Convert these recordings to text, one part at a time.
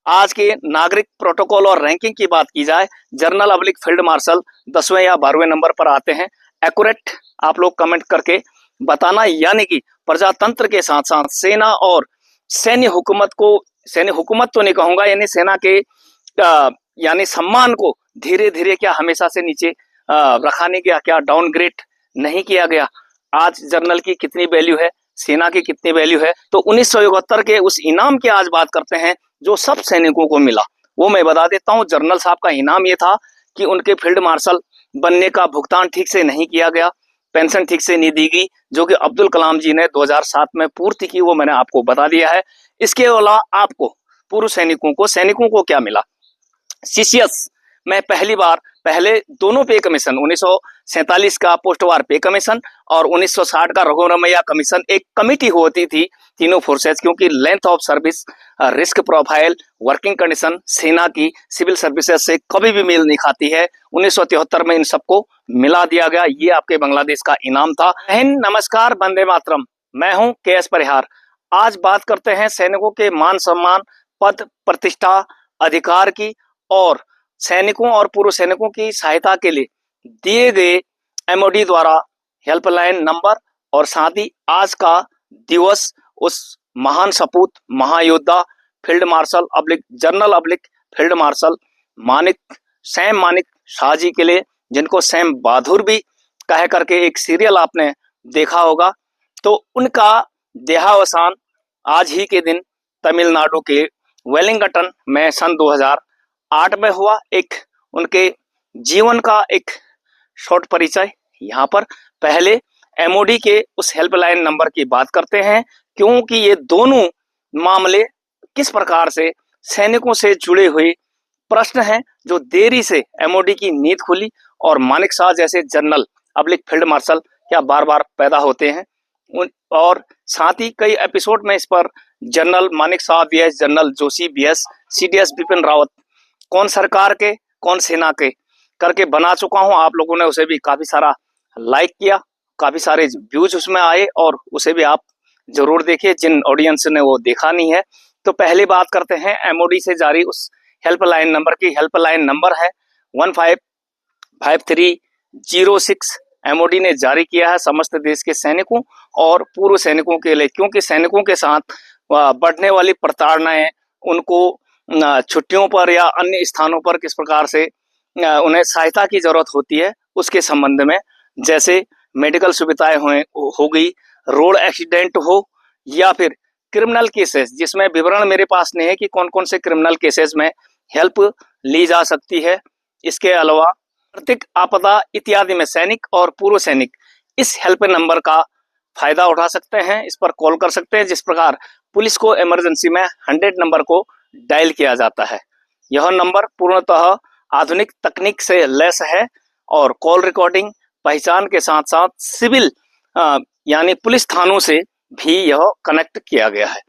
आज के नागरिक प्रोटोकॉल और रैंकिंग की बात की जाए, जनरल अब्लिक फील्ड मार्शल 10वें या 12वें नंबर पर आते हैं। एक्यूरेट आप लोग कमेंट करके बताना, यानी कि प्रजातंत्र के साथ साथ सेना और सैन्य हुकूमत को, सैन्य हुकूमत तो नहीं कहूंगा, यानी सेना के यानी सम्मान को धीरे धीरे क्या हमेशा से नीचे रखा नहीं गया, क्या डाउनग्रेड नहीं किया गया। आज जनरल की कितनी वैल्यू है, सेना की कितनी वैल्यू है। तो 1971 के उस इनाम की आज बात करते हैं जो सब सैनिकों को मिला। वो मैं बता देता हूँ। जनरल साहब का इनाम ये था कि उनके फील्ड मार्शल बनने का भुगतान ठीक से नहीं किया गया, पेंशन ठीक से नहीं दी गई, जो कि अब्दुल कलाम जी ने 2007 में पूर्ति की, वो मैंने आपको बता दिया है। इसके अलावा आपको पूर्व सैनिकों को क्या मिला? सीसीएस में पहली बार पहले दोनों पे कमीशन, 1947 का पोस्ट वार पे कमीशन और 1960 का रघुरमैया कमीशन, एक कमिटी होती थी तीनों फोर्सेस, क्योंकि length of service, risk profile, working condition सेना की सिविल सर्विसेज से कभी भी मेल नहीं खाती है। 1973 में इन सबको मिला दिया गया। ये आपके बांग्लादेश का इनाम था। हिंद, नमस्कार, वंदे मातरम। मैं हूं के.एस. परिहार। आज बात करते हैं सैनिकों के मान सम्मान, पद प्रतिष्ठा, अधिकार की और सैनिकों और पूर्व सैनिकों की सहायता के लिए दिए गए एमओडी द्वारा हेल्पलाइन नंबर, और साथ ही आज का दिवस उस महान सपूत, महायोद्धा, फील्ड मार्शल अब्लिक जनरल अब्लिक field marshal Sam Manekshaw ji के लिए, जिनको सैम बहादुर भी कह करके एक सीरियल आपने देखा होगा। तो उनका देहावसान आज ही के दिन तमिलनाडु के वेलिंगटन में सन 2008 में हुआ। एक उनके जीवन का एक शॉर्ट परिचय यहाँ पर। पहले एमओडी के उस हेल्पलाइन नंबर की बात करते हैं, क्योंकि ये दोनों मामले किस प्रकार से सैनिकों से जुड़े हुए प्रश्न हैं, जो देरी से एमओडी की नींद खुली और मानिक शाह जैसे जनरल अब्लिक फील्ड मार्शल क्या बार बार पैदा होते हैं। और साथ ही कई एपिसोड में इस पर general Manekshaw VS general Joshi VS CDS Bipin Rawat, कौन सरकार के कौन सेना के करके बना चुका हूं। आप लोगों ने उसे भी काफी सारा लाइक किया, काफी सारे व्यूज उसमें आए, और उसे भी आप जरूर देखिए जिन ऑडियंस ने वो देखा नहीं है। तो पहले बात करते हैं एमओडी से जारी उस हेल्पलाइन नंबर की। हेल्पलाइन नंबर है 155306। एमओडी ने जारी किया है समस्त देश के सैनिकों और पूर्व सैनिकों के लिए, क्योंकि सैनिकों के साथ बढ़ने वाली प्रताड़नाएं, उनको छुट्टियों पर या अन्य स्थानों पर किस प्रकार से उन्हें सहायता की जरूरत होती है, उसके संबंध में, जैसे मेडिकल सुविधाएं हो गई, रोड एक्सीडेंट हो, या फिर क्रिमिनल केसेस, जिसमें विवरण मेरे पास नहीं है कि कौन कौन से क्रिमिनल केसेस में हेल्प ली जा सकती है। इसके अलावा आर्थिक आपदा इत्यादि में सैनिक और पूर्व सैनिक इस हेल्प नंबर का फायदा उठा सकते हैं, इस पर कॉल कर सकते हैं। जिस प्रकार पुलिस को इमरजेंसी में 100 नंबर को डायल किया जाता है, यह नंबर पूर्णतः आधुनिक तकनीक से लैस है और कॉल रिकॉर्डिंग पहचान के साथ साथ सिविल यानी पुलिस थानों से भी यह कनेक्ट किया गया है।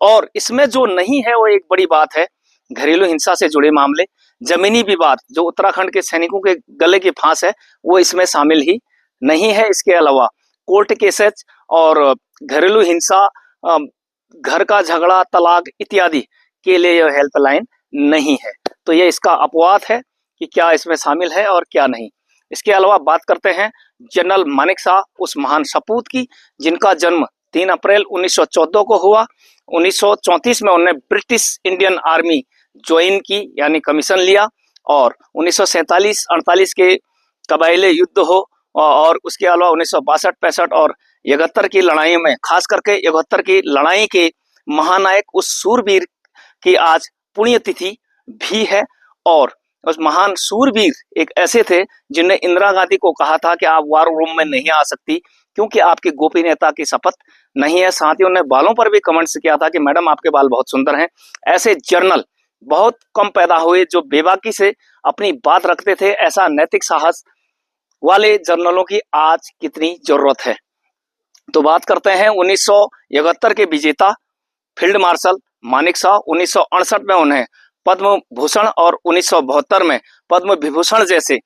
और इसमें जो नहीं है वो एक बड़ी बात है, घरेलू हिंसा से जुड़े मामले, जमीनी विवाद, जो उत्तराखंड के सैनिकों के गले की फांस है, वो इसमें शामिल ही नहीं है। इसके अलावा कोर्ट केसेस और घरेलू हिंसा, घर का झगड़ा, तलाक इत्यादि के लिए यह हेल्पलाइन नहीं है। तो ये इसका अपवाद है कि क्या इसमें शामिल है और क्या नहीं। इसके अलावा बात करते हैं जनरल मानिक शाह, उस महान सपूत की, जिनका जन्म 3 अप्रैल 1914 को हुआ। 1934 में उन्होंने ब्रिटिश इंडियन आर्मी ज्वाइन की, यानी कमीशन लिया, और 1947-48 के कबायली युद्ध हो, और उसके अलावा 1962-65 और 71 की लड़ाई में, खास करके 71 की लड़ाई के महानायक उस सूरवीर की आज पुण्यतिथि भी है। और उस महान सूरवीर एक ऐसे थे जिन्हें इंदिरा गांधी को कहा था कि आप वार रूम में नहीं आ सकती, क्योंकि आपकी गोपनीयता की शपथ नहीं है। साथ ही उन्होंने बालों पर भी कमेंट्स किया था कि मैडम आपके बाल बहुत सुंदर हैं। ऐसे जर्नल बहुत कम पैदा हुए जो बेबाकी से अपनी बात रखते थे। ऐसा नैतिक साहस वाले जर्नलों की आज कितनी जरूरत है। तो बात करते हैं 1971 के विजेता फील्ड मार्शल मानिक शाह। 1968 में उन्हें पद्म भूषण और 1972 में पद्म विभूषण जैसे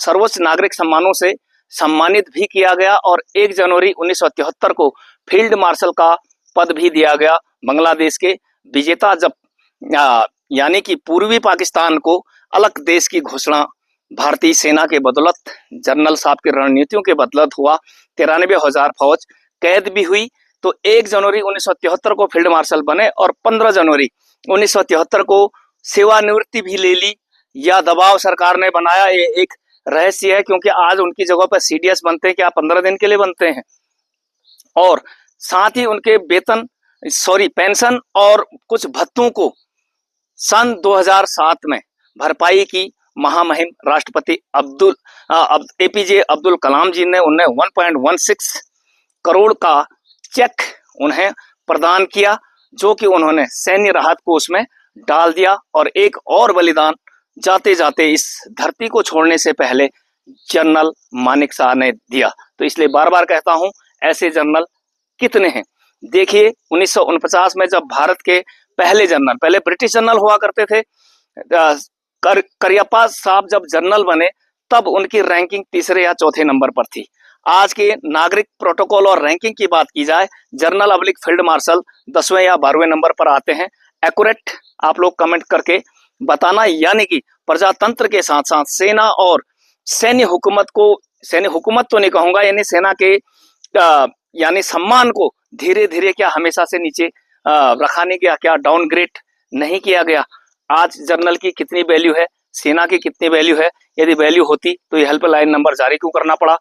सर्वोच्च नागरिक सम्मानों से सम्मानित भी किया गया, और 1 जनवरी 1973 को फील्ड मार्शल का पद भी दिया गया। बांग्लादेश के विजेता जब यानी कि पूर्वी पाकिस्तान को अलग देश की घोषणा भारतीय सेना के बदौलत, जनरल साहब की रणनीतियों के बदौलत हुआ। 93,000 फौज कैद भी हुई। तो 1 जनवरी 1973 को फील्ड मार्शल बने और 15 जनवरी 1973 को सेवानिवृत्ति भी ले ली, या दबाव सरकार ने बनाया। ये एक रहस्य है, क्योंकि आज उनकी जगह पर सीडीएस बनते हैं, क्या 15 दिन के लिए बनते हैं। और साथ ही उनके पेंशन और कुछ भत्तों को सन 2007 में भरपाई की महामहिम राष्ट्रपति एपीजे अब्दुल कलाम जी ने उन्हें 1.16 करोड़ का चेक उन्हें प्रदान किया, जो कि उन्होंने सैन्य राहत कोष में डाल दिया। और एक और बलिदान जाते जाते इस धरती को छोड़ने से पहले जनरल मानेकशॉ ने दिया। तो इसलिए बार बार कहता हूं, ऐसे जनरल कितने हैं। देखिए 1949 में जब भारत के पहले ब्रिटिश जनरल हुआ करते थे, करियप्पा साहब जब जनरल बने तब उनकी रैंकिंग तीसरे या चौथे नंबर पर थी। आज के नागरिक प्रोटोकॉल और रैंकिंग की बात की जाए, जनरल अब्लिक फील्ड मार्शल 10वें या 12वें नंबर पर आते हैं। एक्यूरेट आप लोग कमेंट करके बताना, यानी कि प्रजातंत्र के साथ साथ सेना और सैन्य हुकूमत तो नहीं कहूंगा, यानी सेना के यानी सम्मान को धीरे धीरे क्या हमेशा से नीचे रखा नहीं गया, क्या डाउनग्रेड नहीं किया गया। आज जनरल की कितनी वैल्यू है, सेना की कितनी वैल्यू है। यदि वैल्यू होती तो ये हेल्पलाइन नंबर जारी क्यों करना पड़ा,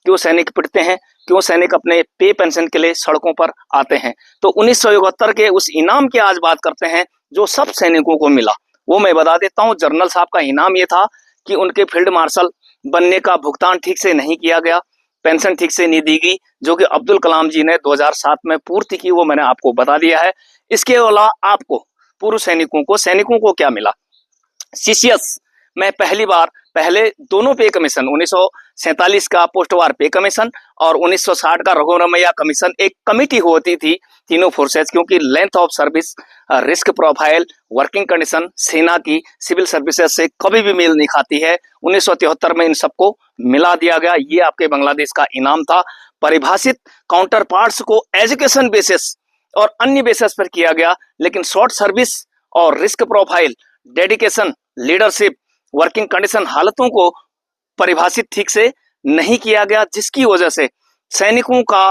क्यों सैनिक पिटते हैं, क्यों सैनिक अपने पे पेंशन के लिए सड़कों पर आते हैं। तो 1971 के उस इनाम की आज बात करते हैं जो सब सैनिकों को मिला। वो मैं बता देता हूँ। जनरल साहब का इनाम ये था कि उनके फील्ड मार्शल बनने का भुगतान ठीक से नहीं किया गया, पेंशन ठीक से नहीं दी गई, जो कि अब्दुल कलाम जी ने 2007 में पूर्ति की, वो मैंने आपको बता दिया है। इसके अलावा आपको पूर्व सैनिकों को क्या मिला। सीसीएस में पहले दोनों पे कमीशन, 1947 का पोस्ट वार पे कमीशन और 1960 का रघुरमैया कमीशन, एक कमिटी होती थी तीनों फोर्सेस, क्योंकि length of service, risk profile, working condition सेना की सिविल सर्विसेज से कभी भी मेल नहीं खाती है। 1973 में इन सबको मिला दिया गया। ये आपके बांग्लादेश का इनाम था। परिभाषित काउंटर पार्ट्स को एजुकेशन बेसिस और अन्य बेसिस पर किया गया, लेकिन शॉर्ट सर्विस और risk profile, dedication, leadership, working condition हालतों को परिभाषित ठीक से नहीं किया गया, जिसकी वजह से सैनिकों का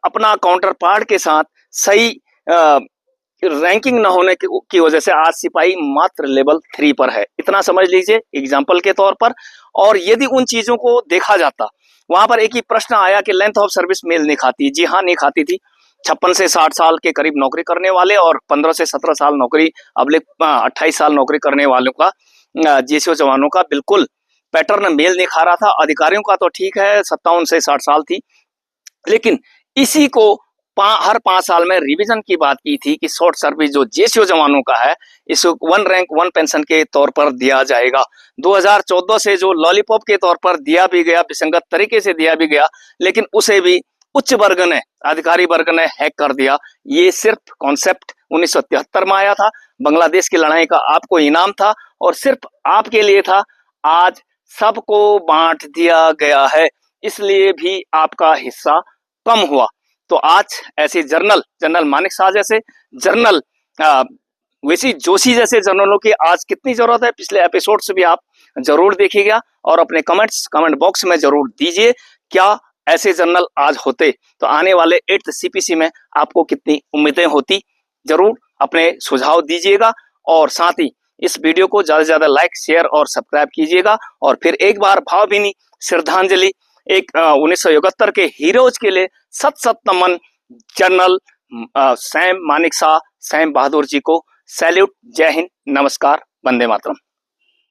अपना काउंटर पार्ट के साथ सही रैंकिंग न होने की वजह से आज सिपाही मात्र लेवल 3 पर है। इतना समझ लीजिए एग्जाम्पल के तौर पर। और यदि उन चीजों को देखा जाता, वहां पर एक ही प्रश्न आया कि लेंथ ऑफ सर्विस मेल नहीं खाती। जी हाँ, नहीं खाती थी। 56 से 60 साल के करीब नौकरी करने वाले और 15 से 17 साल नौकरी, अब 28 साल नौकरी करने वालों का, जेसीओ जवानों का बिल्कुल पैटर्न मेल नहीं खा रहा था। अधिकारियों का तो ठीक है, 57 से 60 साल थी, लेकिन इसी को हर 5 साल में रिवीजन की बात की थी कि शॉर्ट सर्विस जो जेसीओ जवानों का है, इसको 1 रैंक 1 पेंशन के तौर पर दिया जाएगा। 2014 से जो लॉलीपॉप के तौर पर दिया भी गया, विसंगत तरीके से दिया भी गया, लेकिन उसे भी उच्च वर्ग ने, अधिकारी वर्ग ने हैक कर दिया। ये सिर्फ कॉन्सेप्ट 1973 में आया था। बांग्लादेश की लड़ाई का आपको इनाम था और सिर्फ आपके लिए था। आज सबको बांट दिया गया है, इसलिए भी आपका हिस्सा कम हुआ। तो आज ऐसे जनरल मानेकशॉ जैसे जनरल, वैसी जोशी जैसे जनरलों की आज कितनी जरूरत है, पिछले एपिसोड से भी आप जरूर देखिएगा और अपने कमेंट बॉक्स में जरूर दीजिए। क्या ऐसे जनरल आज होते तो आने वाले 8th सीपीसी में आपको कितनी उम्मीदें होती, जरूर अपने सुझाव दीजिएगा। और साथ ही इस वीडियो को ज्यादा से ज्यादा लाइक, शेयर और सब्सक्राइब कीजिएगा। और फिर एक बार भावभीनी श्रद्धांजलि, एक 1971 के हीरोज के लिए सत नमन, general Sam Manekshaw, Sam Bahadur ji को सैल्यूट। जय हिंद, नमस्कार, वंदे मातरम।